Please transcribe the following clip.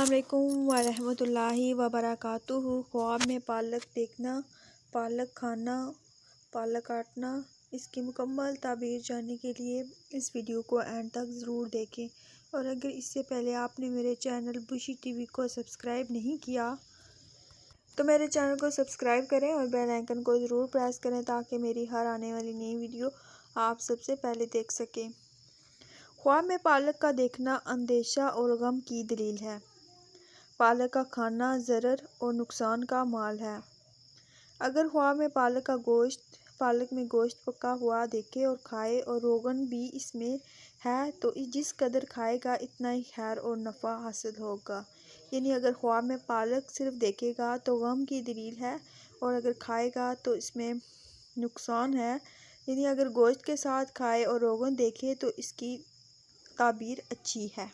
السلام علیکم ورحمۃ اللہ وبرکاتہ۔ خواب میں پالک دیکھنا، پالک کھانا، پالک کاٹنا، اس کی مکمل تعبیر جاننے کے لیے اس ویڈیو کو اینڈ تک ضرور دیکھیں، اور اگر اس سے پہلے آپ نے میرے چینل بشی ٹی وی کو سبسکرائب نہیں کیا تو میرے چینل کو سبسکرائب کریں اور بیل آئیکن کو ضرور پریس کریں تاکہ میری ہر آنے والی نئی ویڈیو آپ سب سے پہلے دیکھ سکیں۔ خواب میں پالک کا دیکھنا اندیشہ اور غم کی دلیل ہے۔ پالک کا کھانا ضرر اور نقصان کا مال ہے۔ اگر خواب میں پالک میں گوشت پکا ہوا دیکھے اور کھائے اور روغن بھی اس میں ہے تو جس قدر کھائے گا اتنا ہی خیر اور نفع حاصل ہوگا۔ یعنی اگر خواب میں پالک صرف دیکھے گا تو غم کی دلیل ہے، اور اگر کھائے گا تو اس میں نقصان ہے۔ یعنی اگر گوشت کے ساتھ کھائے اور روغن دیکھے تو اس کی تعبیر اچھی ہے۔